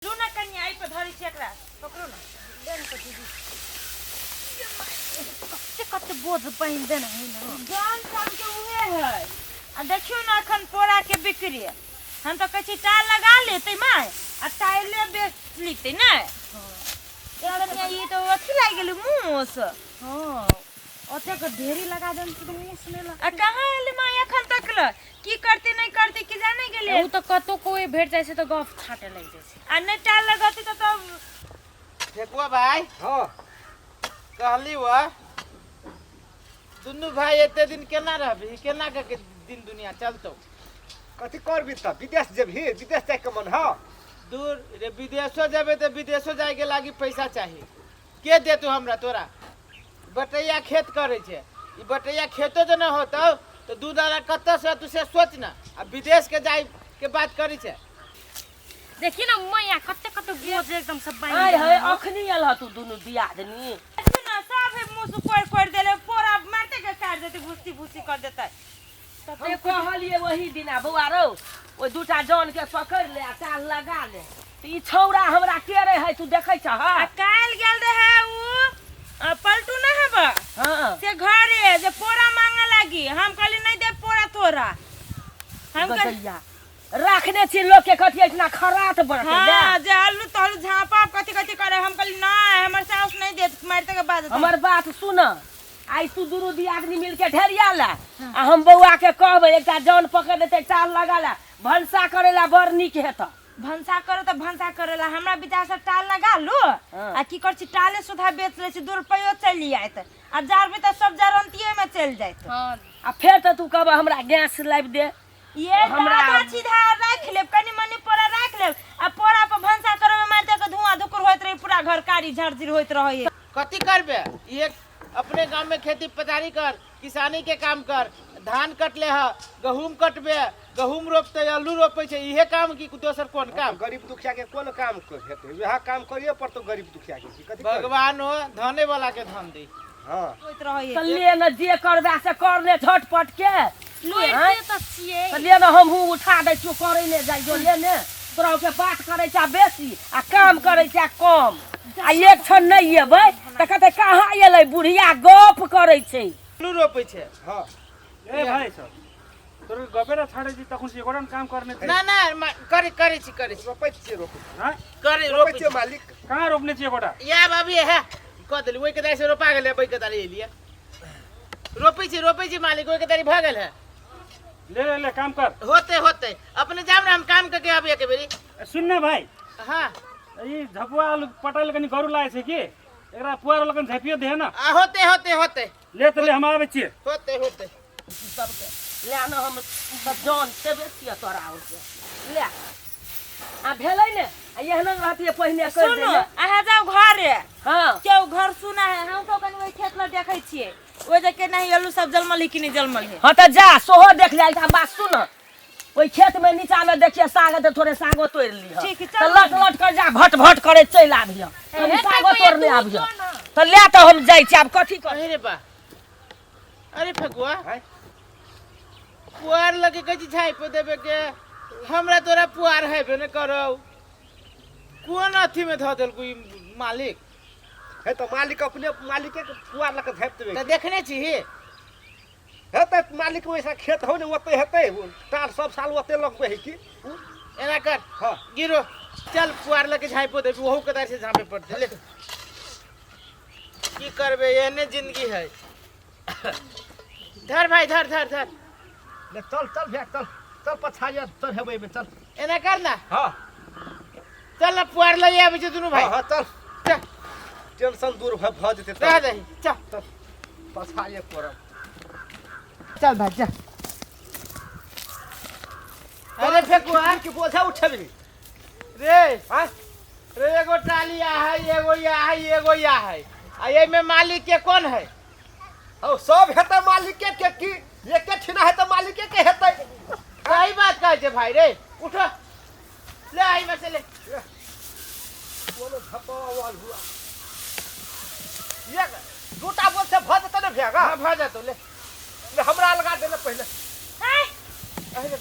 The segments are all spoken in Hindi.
लूना कन्या आई पे धरी छै एकरा पकड़ो ना देन को दीदी कते बोझ पहिन देना है ना जान काम के उहे है आ देखियो ना अखन पोरा के बिक्री हम तो कहै छी टाल लगा लेते माय आ टाइले बेच लेते ना यार में ये तो अच्छी लाग गेल मूस हां ओते के ढेरी लगा देन तो मूस ने ला आ कहां एले माय अखन तक ल की करते नहीं करते कि जाने गेले उ तो कतो कोई भेट जाय से तो गफ छाटे लग जाय से आ ने टाल लगाती तो देखो भाई हां कहली वा दुनु भाई एते दिन केना रहबी केना के दिन दुनिया चलतो कथि करबी त विदेश जेबही विदेश जाय के मन ह दूर रे विदेशो जेबे त विदेशो जाय के लागी पैसा चाहिए के देतो हमरा तोरा बटैया खेत करे छे ई बटैया खेतो ज न होतो तो दू दाना कत्ता से तू से सोच ना अब विदेश के जाय के बात करी छे देखी ना मैया कते कते बोझ एकदम सब बाई आय है अखनी आल ह तू दुनु दियादनी ना सब है मुंह कोड़ देले पोरा मारते के काट देते भूसी भूसी कर देता हम कहलिए वही दिना बउआ रो ओ दूटा जन के पकड़ ले आ टाल लगा ले ई छौरा हमरा के रे है तू देखै छ आ काल गेल रहे उ पलटू ना हबा हां से घरे जे पोरा मांगे लागी हम कहली नहीं दे पोरा तोरा हम गजैया रखने छी लोग के कथि इतना खराट बरत हां जे आलू तलू झापा कथि कथि करे हम कहली ना हमर साउस नहीं दे मारते के बाद हमर बात सुन आई तू दुनु दियादनी मिल के ढेरिया ला आ हम बउआ के कहबै एकटा जन पकड़ देते टाल लगा ला भंसा करेला बड़ नीक हेत भंसा करे तो भंसा करेला हमरा विचार से टाल लगा लो आ की कर छी टाले सुधा बेच ले छी 2 रुपया चली आइत आ जार तो सब जरंतिये में चल जाइत हां आ फेर त तू कहबा हमरा गैस लाइब दे ये हमरा सीधा रख लेब कनी मनी पोरा रख लेब आ पोरा पर भंसा करे में मारते के धुआं धुकुर होइत रही पूरा घर कारी झड़झिर होइत रहे कथि करबे ये अपने गांव में खेती पथारी कर किसानी के काम कर धान कटले ह गहूम कटबे गहूम रोपते आलू रोपे छे इहे काम की दोसर कोन काम गरीब दुखिया के कोन काम हेतै वह काम करिए पर तो गरीब दुखिया के कथि भगवान हो धने वाला के धन दे हां होइत रहे त ले न जे करबा से कर ले झटपट के ले त छिए त ले न हमहू उठा दै छु करे ले जाई जो ले ने तोरा के बात करे छा बेसी आ काम करे छा कम आ एक छन नहीं एबै त कहते कहां एलै बुढ़िया गप करे छै आलू रोपे छे हां ए भाई सब तोर गबेरा छाड़े जी तखन से गोडन काम करने थे ना ना करे छी रोपै छियै हां करे रोपै रोपे छियै मालिक कहां रोपने छियै गोडा या बाबी है क देली ओइ के दाई से रोपा गेले बई के दाई लिए रोपै छी मालिक ओइ के दाई भ गेल है ले ले काम कर होते अपने जाम ना हम काम करके आबे के बेरी सुन ना भाई हां ई झपुआ पटाइल कनी गरु लाए छै की एकरा पुआर लगन झपियो दे ना होते ले त ले हम आबै छियै होते सब के ले न हम सब जान से बेसी तोरा हो के ले आ भेलै ने आ एहन रहतिए पहिने कर दे सुनो अहाँ जाओ घरे हां केओ घर सुना है हम तो कनी ओइ खेत ल देखै छियै ओइ जे के नहीं आलू सब जलमल कि नहीं जलमल है हां त जा सोहो देख ले आ बात सुन ओइ खेत में नीचा में देखिए साग त थोड़े सागो तोड़ ली ह ठीक है, त लट कर जा भट करे चल आबिय हम सागो तोड़ने आबिय त ले त हम जाई छी अब कथि कर अरे बा अरे फकुआ पुआर लगे कथि छाई पे देबे के हमरा तोरा पुआर हेबे न करो कोन अथी में ध देल कोई मालिक है तो मालिक अपने मालिक के पुआर लक झैप देबे त देखने छी हेतै मालिक वैसा खेत हो ने ओते हेतै टाल सब साल ओते लगबे है की एना कर हां गिरो चल पुआर लगे छाई पे देबे ओहू कदार से झापे पड़ते ले की करबे एने जिंदगी है धर भाई धर ले चल भैया चल पछाया चल हेबै में चल एना कर ना हां चल ना पुआर ले आबे छ दुनु भाई हां चल चल टेंशन दूर भ जेते रह दही चल पछाया पर चल भाई चल अरे फेकुआ की बोझा उठबी रे हां रे एगो टाली आ है एगो या है आ ये में मालिक के कौन है औ सब हेतै मालिक के की एके ठिना हेतै मालिक के हेतै सही बात कहै छै भाई रे उठ ले आई में से ले बोलो धपावाल हुआ ये दूटा बोल से भ जेतै ने भेगा हां भ जातो ले हमरा लगा देले पहले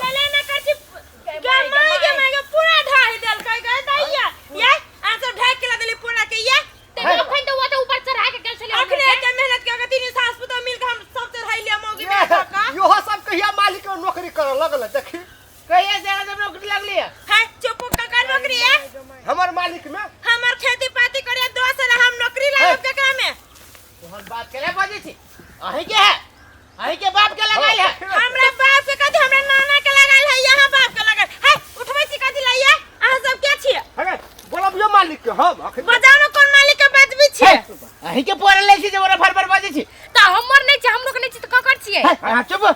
चले ना कथि के मांगे पूरा ढाई देल कह दैया हमर मालिक में हमर खेती पाती करे दोसर हम नौकरी लागब केकरा में तोहर बात केला बाजी छी अही के है अही के बाप के लगाई है हमरा बाप के कथि हमरा नाना के लगाल है यहाँ बाप के लगाल है उठबै छी कथि लइया अहाँ सब के छियै अरे बोलबियो मालिक के हम अखन बजाउ न कोन मालिक के बात भी छियै अही के पोर ले छी जे ओरा फरफर बाजी छी त हमर नै छै हम लोग नै छी त ककर छियै हां चुप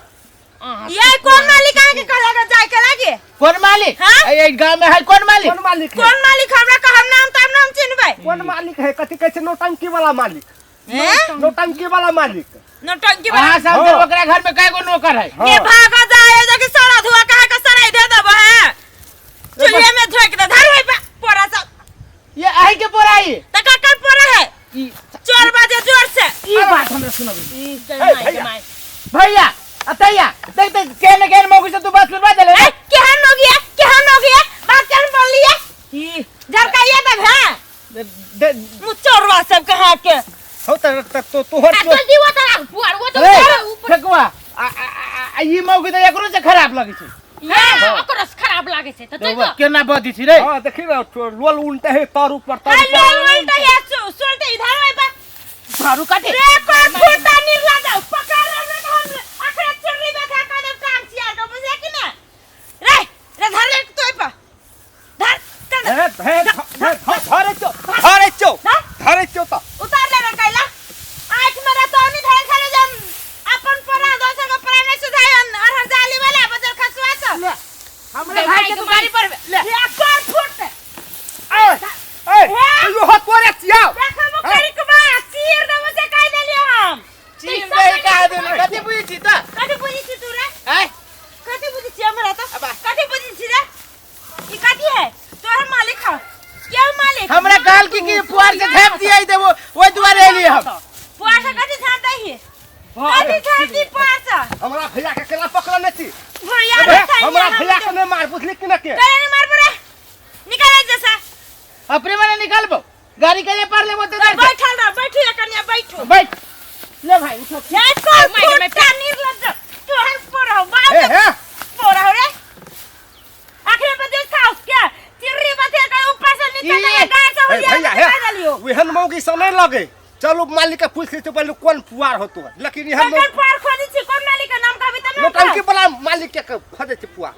ये कौन मालिक आके के कहला जाय के लागे कौन मालिक हाँ? ए गांव में है कौन मालिक कौन मालिक है कौन मालिक हमरा कहब नाम तब नाम चिन्हबै कौन मालिक है कथि कहै छै नौटंकी वाला मालिक हैं नौटंकी वाला मालिक नौटंकी हां वाला सब तो ओकरा घर में कई गो नौकर है ये भागा जाए जके सारा धुआ कहा के सराय दे देबो है चुलिए में धोक दे धरबै पोरा सब ये अही के पोराई त ककर पोरा है चोर बाजे जोर से ई बात हमरा सुनबी ई कमाई कमाई भैया अतैया देख देख केने केने मौगी से तू बात सुनवा दे ले केहन हो गया बात केहन बोल लिया ई झरकाइए तक है मुचोरवा सब कहा के हो तो तोहर जल्दी वो तरा पुआर वो तो ऊपर ठकुआ ई मौगी तो एकरो से खराब लगी छै ये ओकरो से खराब लागे छै त देखो केना बदी छी रे हां देखी ना लोल उल्टे है तार ऊपर हेलो उल्टा ये सुलते इधर आए बा झाड़ू काटे रे कोन फुटा निरला जाओ पकड़ रे हम अखरे चुरी में खा के काम छिया तो बुझे कि ना रे धर ले तोय पर धर धरे चो तो उतार ले रे कैला आंख मेरा तो नहीं धरे खले जम अपन परा दोसर को परा नहीं सुधायन और जाली वाला बदल खसवा से हमरे भाई के तुम्हारी पर ले ये कोन फुट ए यो हो तोरे चिया देखो मुकरी के बा चीर दे मुझे कह देलियो हम चीर दे का दे कथि बुझी छी त कथि बुझी छी तू रे हैं कथि बुझी छी हमरा तो कथि बुझी छी रे ई कथि है तोहर मालिक है क्या मालिक हमरा काल की पुआर से झाप दिया देबो ओइ दुआरे एली हम पुआर से कथि झाप दई है कथि झाप दी पुआर से हमरा भैया के केला पकड़ने छी भैया हमरा भैया के ने मार बुझली कि न के करे मार परे निकाल जैसा अपने मने निकालबो गाड़ी के पार लेबो त बैठल रह बैठी कन्या बैठो बैठ ले भाई उठो ये कोन फुटा निर्लज्ज तू हम पोरा बाप पोरा रे आखिर में देख खाओ क्या चिर्री बते का ऊपर से नीचे तक गाय से भैया हो वेहन मौगी से नहीं लगे चलो मालिक के पूछ ले तो बोले कौन पुआर हो तो लेकिन ये हम कौन पुआर खोदी छी कौन मालिक का नाम कहबी त नौटंकी वाला मालिक के खोदे छी पुआर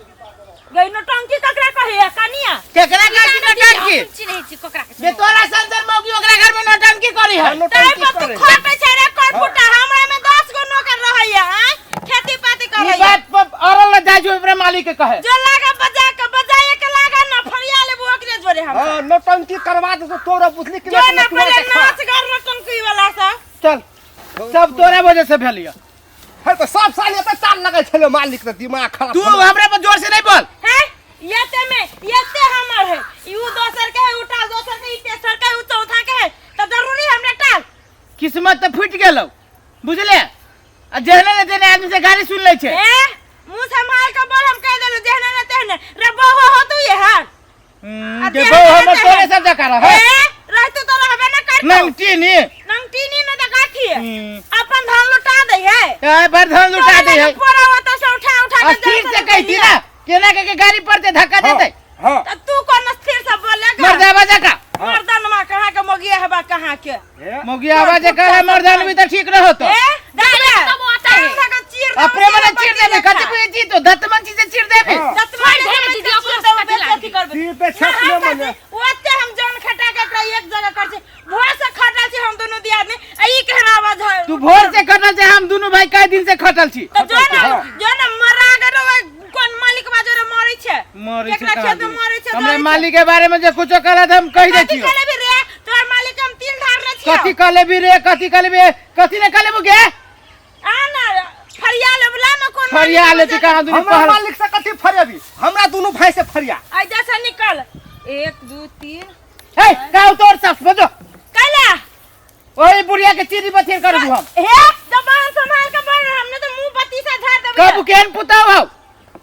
गई नौटंकी ककरा कहे कनिया केकरा काटी न काटी चिन्है छी ककरा के बे तोरा संदर मौगी ओकरा घर में नौटंकी करी है ताई पर तू खोपे छै रे कोन फुटा हमरा में 10 गो नौकर रहैया हैं खेती पाती ई करैया बात पर औरल जाजो अपने मालिक के कहे जो लागा बजाए के लागा ना फरिया ले ओकरे जोरे हम हां नौटंकी करवा दे तो तोरा बुझली कि जो ना पहले नाच कर नौटंकी वाला सा चल सब तोरा वजह से भेलिया है तो सब साल ये ताल लगे छले मालिक के दिमाग खराब तू हमरा पर जोर से नहीं बोल है ये ते हमर है यू दोसर के है उठा दोसर के तेसर के उ चौथा के है त जरूरी हमरा टाल किस्मत तो फूट गेलो बुझले आ जेहने ने तेने आदमी से गाली सुन ले छे ए मुंह संभाल के बोल हम कह देलु जेहने न तेहने रे बहु हो तू ये हार के बहु हम तोरे सब जका रह रहतु तो रहबे न कर नंगटीनी न त काठी अपन धान लुटा दे है ए बार धान लुटा दे है पूरा होता से उठा के ठीक से कहती ना केना के गाड़ी पर ते धक्का देते हां त तू कौन स्थिर से बोलेगा मर्दावा जका मर्दन मा कहां के मोगिया है बा कहां के मोगी आवाज कहे मर्दान भी तो ठीक न होतो ए दादा तब आता है चीर अपने मने चीर देबे कति कोई जी तो दतमन चीज से चीर देबे दतमन दीदी ओकरा से करबे तीर पे छपले मने ओते हम जान खटा के एकरा एक जगह कर छे भोर से खटल छी हम दोनों दियादनी ई कहना आवाज है तू भोर से खटल छे हम दोनों भाई कई दिन से खटल छी तो जो ना मरा गरो कोन मालिक बाजो रे मरै छे एकरा खेत में मरै छे हमरे मालिक के बारे में जे कुछो कहला त हम कह दे छियो कथि कहले भी रे तोर मालिक हम तीन धार रे छियो कथि कहले भी रे कथि कहले भी कथि ने कहले बुगे आ ना फरिया लेबला न कोन फरिया ले त कहां दुनी हमरा मालिक से कथि फरियाबी हमरा दोनों भाई से फरिया आई जैसा निकल 1 2 3 हे काउ तोर सब बजो कैला ओई बुढ़िया के चीरी बथिर करबू हम हे जबान संभाल के बोल हमने तो मुंह बत्ती से धार देबे कब केन पुताव हो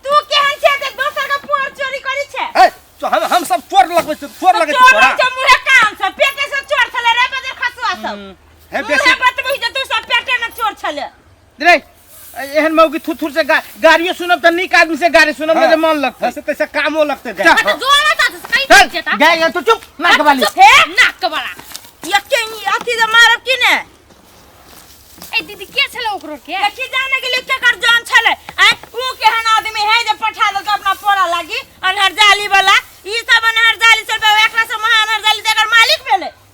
तू केहन छे जे दोसर का पुआर चोरी करी छे ए तो हम सब चोर लगबै चोर लगे चोर छे मुहे कान से पेटे से चोर छले रे बजे खसुआ सब हे बेसी बेसी बतबी जे तू सब पेटे न चोर छले रे एहन मौगी थुथुर से गाड़ियो सुनब त निक आदमी से गाड़ी सुनब त मन लगत ऐसे तैसे कामो लगते जा। जोड़ा ता से कई चल गए तू चुप नाक वाली हे नाक वाला यके अथी दे मारब कि ने ए दीदी के छले ओकरो के देखी जाने के लिए केकर जान छले